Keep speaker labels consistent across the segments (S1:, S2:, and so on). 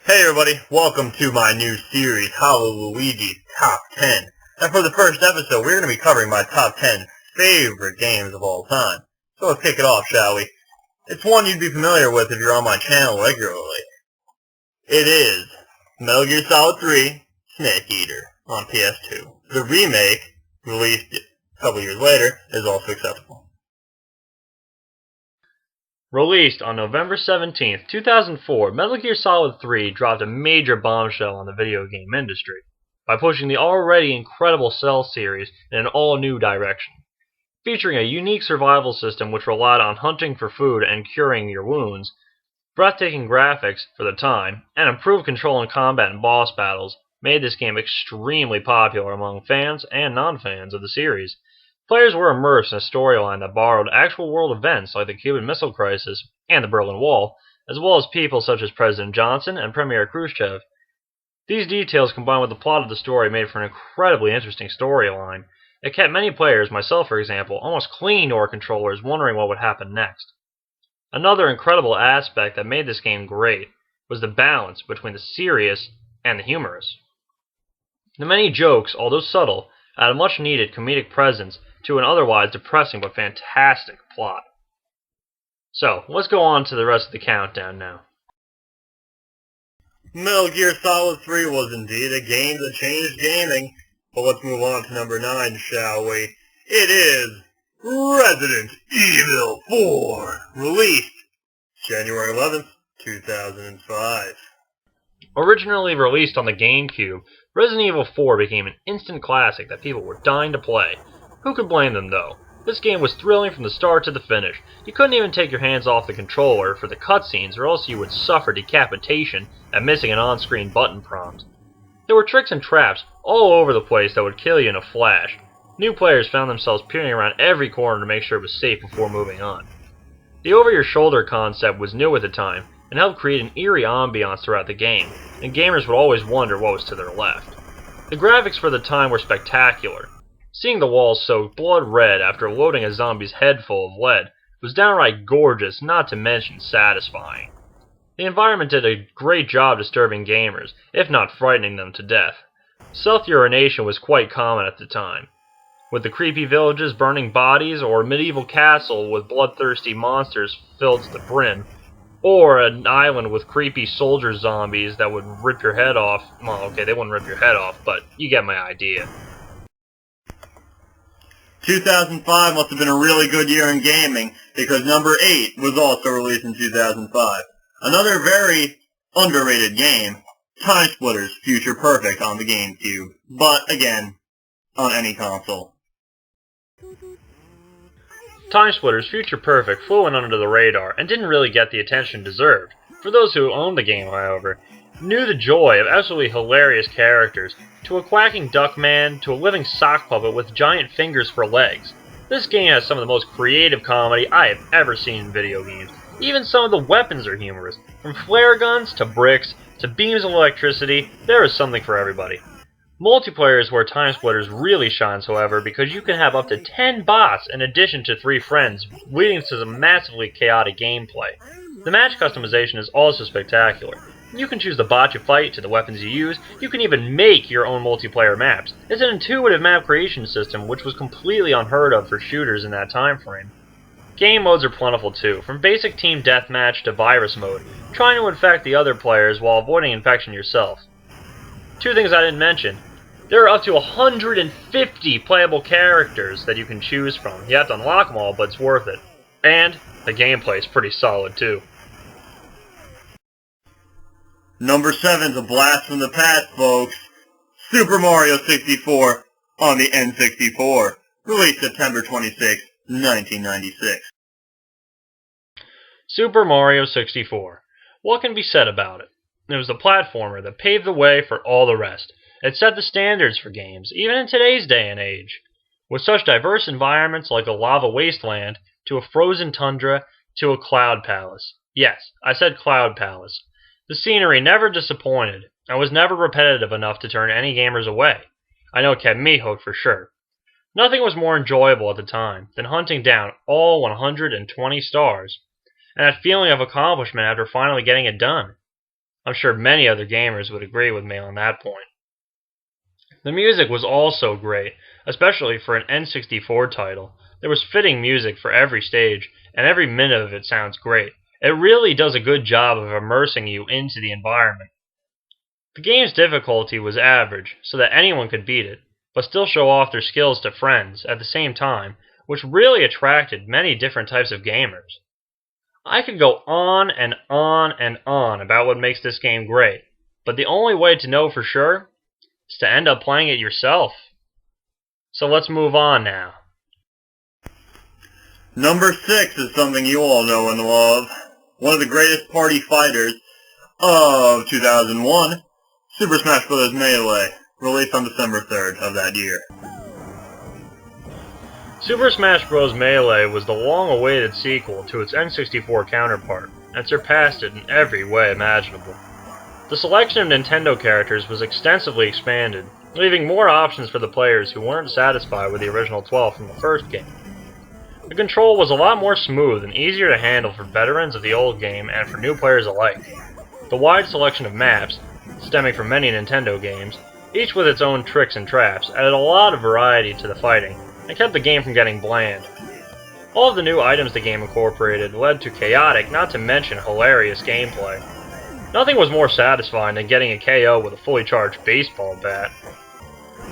S1: Hey everybody, welcome to my new series, HollowLuigi's Top 10. And for the first episode, we're going to be covering my top 10 favorite games of all time. So let's kick it off, shall we? It's one you'd be familiar with if you're on my channel regularly. It is Metal Gear Solid 3 Snake Eater on PS2. The remake, released a couple years later, is also accessible.
S2: Released on November 17, 2004, Metal Gear Solid 3 dropped a major bombshell on the video game industry by pushing the already incredible Cell series in an all-new direction. Featuring a unique survival system which relied on hunting for food and curing your wounds, breathtaking graphics for the time, and improved control in combat and boss battles made this game extremely popular among fans and non-fans of the series. Players were immersed in a storyline that borrowed actual world events like the Cuban Missile Crisis and the Berlin Wall, as well as people such as President Johnson and Premier Khrushchev. These details combined with the plot of the story made for an incredibly interesting storyline. It kept many players, myself for example, almost clinging to our controllers wondering what would happen next. Another incredible aspect that made this game great was the balance between the serious and the humorous. The many jokes, although subtle, add a much-needed comedic presence to an otherwise depressing but fantastic plot. So, let's go on to the rest of the countdown now.
S1: Metal Gear Solid 3 was indeed a game that changed gaming, but let's move on to number 9, shall we? It is Resident Evil 4, released January 11th, 2005.
S2: Originally released on the GameCube, Resident Evil 4 became an instant classic that people were dying to play. Who could blame them, though? This game was thrilling from the start to the finish. You couldn't even take your hands off the controller for the cutscenes, or else you would suffer decapitation at missing an on-screen button prompt. There were tricks and traps all over the place that would kill you in a flash. New players found themselves peering around every corner to make sure it was safe before moving on. The over-your-shoulder concept was new at the time, and helped create an eerie ambiance throughout the game, and gamers would always wonder what was to their left. The graphics for the time were spectacular. Seeing the walls soaked blood red after loading a zombie's head full of lead was downright gorgeous, not to mention satisfying. The environment did a great job disturbing gamers, if not frightening them to death. Self-urination was quite common at the time, with the creepy villages burning bodies, or a medieval castle with bloodthirsty monsters filled to the brim, or an island with creepy soldier zombies that would rip your head off. Well, okay, they wouldn't rip your head off, but you get my idea.
S1: 2005 must have been a really good year in gaming, because number 8 was also released in 2005. Another very underrated game, Time Splitters Future Perfect on the GameCube, but again, on any console.
S2: Time Splitters Future Perfect flew in under the radar and didn't really get the attention deserved. For those who owned the game, however, knew the joy of absolutely hilarious characters, to a quacking duck man, to a living sock puppet with giant fingers for legs. This game has some of the most creative comedy I have ever seen in video games. Even some of the weapons are humorous. From flare guns, to bricks, to beams of electricity, there is something for everybody. Multiplayer is where Time Splitters really shines, however, because you can have up to 10 bots in addition to 3 friends, leading to some massively chaotic gameplay. The match customization is also spectacular. You can choose the bot you fight to the weapons you use. You can even make your own multiplayer maps. It's an intuitive map creation system which was completely unheard of for shooters in that time frame. Game modes are plentiful too, from basic team deathmatch to virus mode, trying to infect the other players while avoiding infection yourself. 2 things I didn't mention. There are up to 150 playable characters that you can choose from. You have to unlock them all, but it's worth it. And the gameplay is pretty solid too.
S1: Number 7's a blast from the past, folks. Super Mario 64 on the N64, released September 26, 1996.
S2: Super Mario 64. What can be said about it? It was the platformer that paved the way for all the rest. It set the standards for games, even in today's day and age. With such diverse environments like a lava wasteland, to a frozen tundra, to a cloud palace. Yes, I said cloud palace. The scenery never disappointed, and was never repetitive enough to turn any gamers away. I know it kept me hooked for sure. Nothing was more enjoyable at the time than hunting down all 120 stars, and that feeling of accomplishment after finally getting it done. I'm sure many other gamers would agree with me on that point. The music was also great, especially for an N64 title. There was fitting music for every stage, and every minute of it sounds great. It really does a good job of immersing you into the environment. The game's difficulty was average, so that anyone could beat it, but still show off their skills to friends at the same time, which really attracted many different types of gamers. I could go on and on and on about what makes this game great, but the only way to know for sure is to end up playing it yourself. So let's move on now.
S1: Number 6 is something you all know and love. One of the greatest party fighters of 2001, Super Smash Bros. Melee, released on December 3rd of that year.
S2: Super Smash Bros. Melee was the long-awaited sequel to its N64 counterpart, and surpassed it in every way imaginable. The selection of Nintendo characters was extensively expanded, leaving more options for the players who weren't satisfied with the original 12 from the first game. The control was a lot more smooth and easier to handle for veterans of the old game and for new players alike. The wide selection of maps, stemming from many Nintendo games, each with its own tricks and traps, added a lot of variety to the fighting, and kept the game from getting bland. All of the new items the game incorporated led to chaotic, not to mention hilarious gameplay. Nothing was more satisfying than getting a KO with a fully charged baseball bat.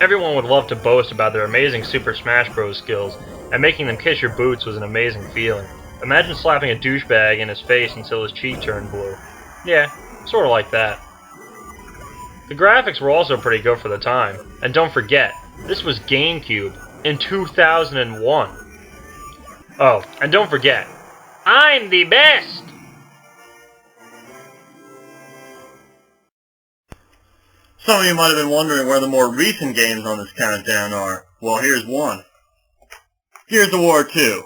S2: Everyone would love to boast about their amazing Super Smash Bros. Skills, and making them kiss your boots was an amazing feeling. Imagine slapping a douchebag in his face until his cheek turned blue. Yeah, sort of like that. The graphics were also pretty good for the time, and don't forget, this was GameCube in 2001. Oh, and don't forget, I'm the best!
S1: Some of you might have been wondering where the more recent games on this countdown are. Well, here's one. Gears of War 2,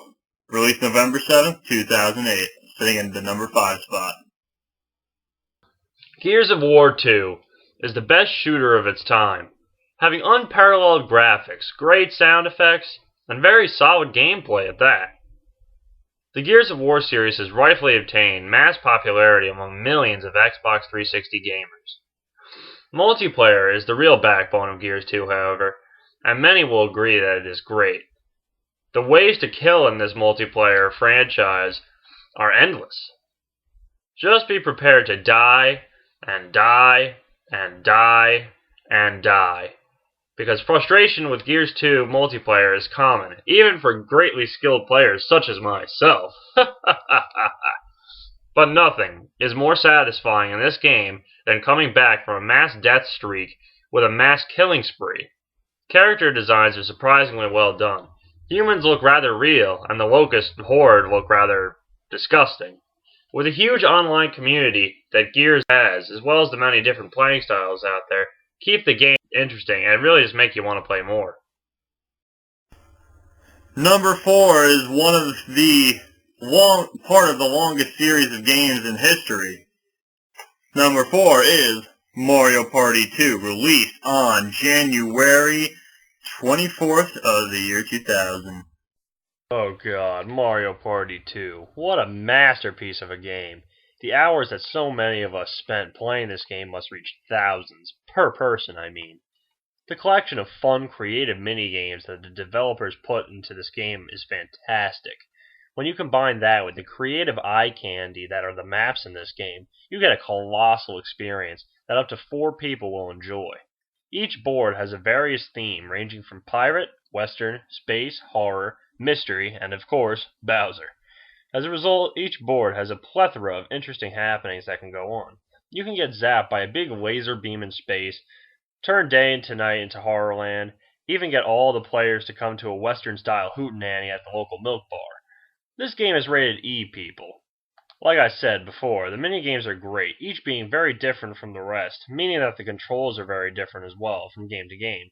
S1: released November 7th, 2008, sitting in the number 5 spot.
S2: Gears of War 2 is the best shooter of its time, having unparalleled graphics, great sound effects, and very solid gameplay at that. The Gears of War series has rightfully obtained mass popularity among millions of Xbox 360 gamers. Multiplayer is the real backbone of Gears 2, however, and many will agree that it is great. The ways to kill in this multiplayer franchise are endless. Just be prepared to die, and die, and die, and die. Because frustration with Gears 2 multiplayer is common, even for greatly skilled players such as myself. But nothing is more satisfying in this game than coming back from a mass death streak with a mass killing spree. Character designs are surprisingly well done. Humans look rather real, and the Locust Horde look rather disgusting. With a huge online community that Gears has, as well as the many different playing styles out there, keep the game interesting and really just make you want to play more.
S1: Number 4 is one of the part of the longest series of games in history. Number 4 is Mario Party 2, released on January 24th of the year 2000.
S2: Oh god, Mario Party 2. What a masterpiece of a game. The hours that so many of us spent playing this game must reach thousands, per person I mean. The collection of fun, creative minigames that the developers put into this game is fantastic. When you combine that with the creative eye candy that are the maps in this game, you get a colossal experience that up to 4 people will enjoy. Each board has a various theme ranging from pirate, western, space, horror, mystery, and of course, Bowser. As a result, each board has a plethora of interesting happenings that can go on. You can get zapped by a big laser beam in space, turn day into night into Horrorland, even get all the players to come to a western-style hootenanny at the local milk bar. This game is rated E, people. Like I said before, the minigames are great, each being very different from the rest, meaning that the controls are very different as well, from game to game.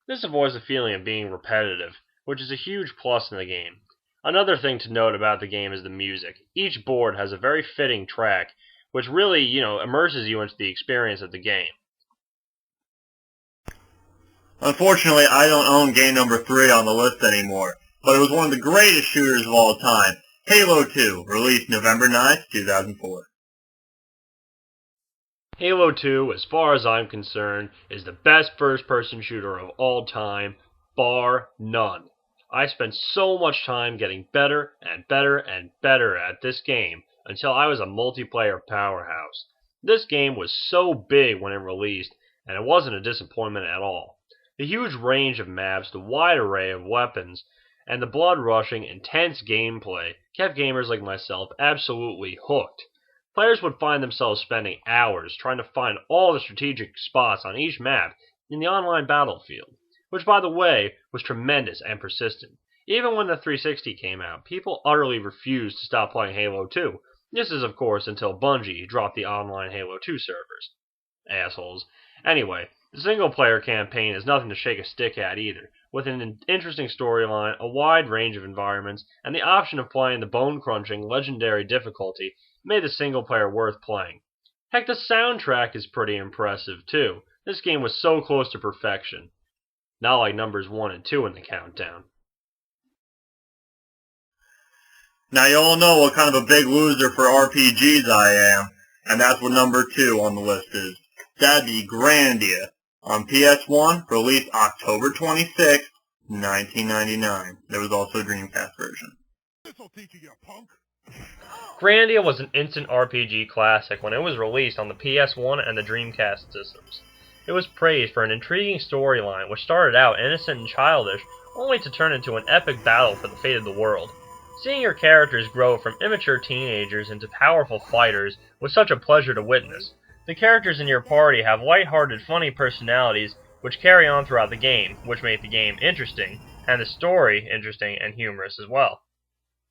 S2: This avoids the feeling of being repetitive, which is a huge plus in the game. Another thing to note about the game is the music. Each board has a very fitting track, which really, immerses you into the experience of the game.
S1: Unfortunately, I don't own game number 3 on the list anymore, but it was one of the greatest shooters of all time, Halo 2, released November 9th, 2004.
S2: Halo 2, as far as I'm concerned, is the best first-person shooter of all time, bar none. I spent so much time getting better and better and better at this game until I was a multiplayer powerhouse. This game was so big when it released, and it wasn't a disappointment at all. The huge range of maps, the wide array of weapons, and the blood-rushing, intense gameplay kept gamers like myself absolutely hooked. Players would find themselves spending hours trying to find all the strategic spots on each map in the online battlefield, which, by the way, was tremendous and persistent. Even when the 360 came out, people utterly refused to stop playing Halo 2. This is, of course, until Bungie dropped the online Halo 2 servers. Assholes. Anyway, the single-player campaign is nothing to shake a stick at either, with an interesting storyline, a wide range of environments, and the option of playing the bone-crunching, legendary difficulty made the single player worth playing. Heck, the soundtrack is pretty impressive too. This game was so close to perfection. Not like numbers 1 and 2 in the countdown.
S1: Now you all know what kind of a big loser for RPGs I am, and that's what number 2 on the list is. That'd be Grandia, on PS1, released October 26, 1999. There was also a Dreamcast version.
S3: This'll teach you, punk.
S2: Grandia was an instant RPG classic when it was released on the PS1 and the Dreamcast systems. It was praised for an intriguing storyline which started out innocent and childish, only to turn into an epic battle for the fate of the world. Seeing your characters grow from immature teenagers into powerful fighters was such a pleasure to witness. The characters in your party have light-hearted, funny personalities which carry on throughout the game, which make the game interesting, and the story interesting and humorous as well.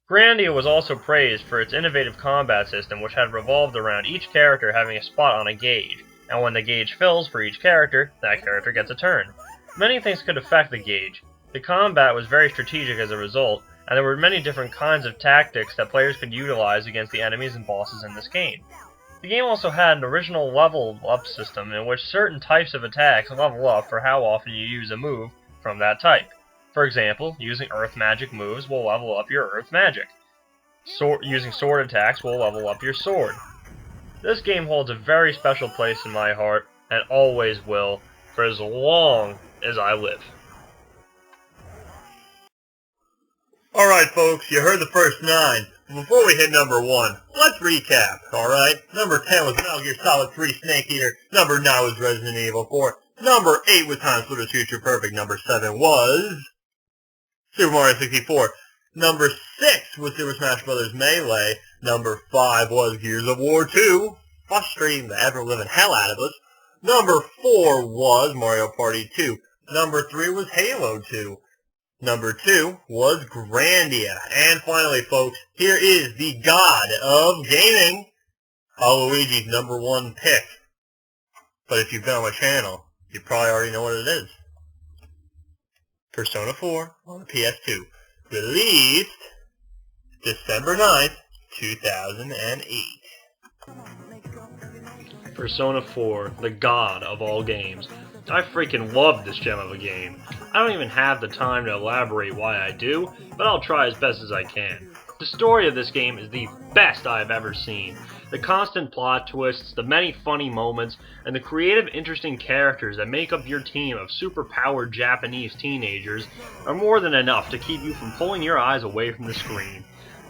S2: Grandia was also praised for its innovative combat system, which had revolved around each character having a spot on a gauge, and when the gauge fills for each character, that character gets a turn. Many things could affect the gauge. The combat was very strategic as a result, and there were many different kinds of tactics that players could utilize against the enemies and bosses in this game. The game also had an original level-up system in which certain types of attacks level up for how often you use a move from that type. For example, using earth magic moves will level up your earth magic. Using sword attacks will level up your sword. This game holds a very special place in my heart, and always will, for as long as I live.
S1: Alright folks, you heard the first 9. Before we hit number 1, let's recap, alright? Number 10 was Metal Gear Solid 3 Snake Eater. Number 9 was Resident Evil 4. Number 8 was Time Splitters Future Perfect. Number 7 was Super Mario 64. Number 6 was Super Smash Bros. Melee. Number 5 was Gears of War 2, frustrating the ever-living hell out of us. Number 4 was Mario Party 2. Number 3 was Halo 2. Number 2 was Grandia. And finally, folks, here is the god of gaming, HollowLuigi's number 1 pick. But if you've been on my channel, you probably already know what it is. Persona 4 on the PS2. Released December 9th, 2008.
S2: Persona 4, the god of all games. I freaking love this gem of a game. I don't even have the time to elaborate why I do, but I'll try as best as I can. The story of this game is the best I have ever seen. The constant plot twists, the many funny moments, and the creative, interesting characters that make up your team of super-powered Japanese teenagers are more than enough to keep you from pulling your eyes away from the screen.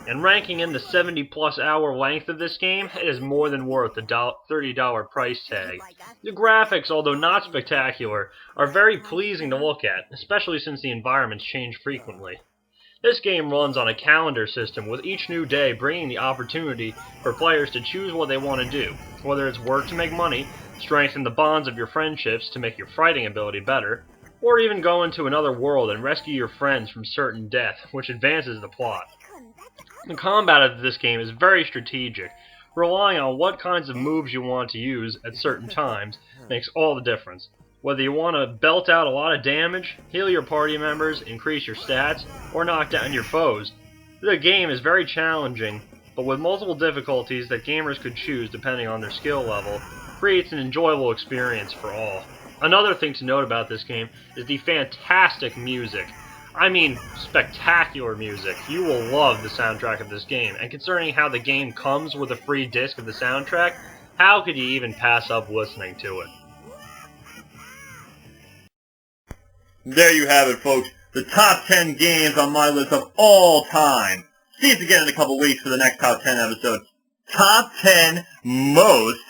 S2: And ranking in the 70-plus hour length of this game, it is more than worth the $30 price tag. The graphics, although not spectacular, are very pleasing to look at, especially since the environments change frequently. This game runs on a calendar system, with each new day bringing the opportunity for players to choose what they want to do, whether it's work to make money, strengthen the bonds of your friendships to make your fighting ability better, or even go into another world and rescue your friends from certain death, which advances the plot. The combat of this game is very strategic. Relying on what kinds of moves you want to use at certain times makes all the difference. Whether you want to belt out a lot of damage, heal your party members, increase your stats, or knock down your foes. The game is very challenging, but with multiple difficulties that gamers could choose depending on their skill level, creates an enjoyable experience for all. Another thing to note about this game is the fantastic music. I mean, spectacular music. You will love the soundtrack of this game, and concerning how the game comes with a free disc of the soundtrack, How could you even pass up listening to it?
S1: There you have it, folks. The top 10 games on my list of all time. See us again in a couple weeks for the next top 10 episode. Top 10 most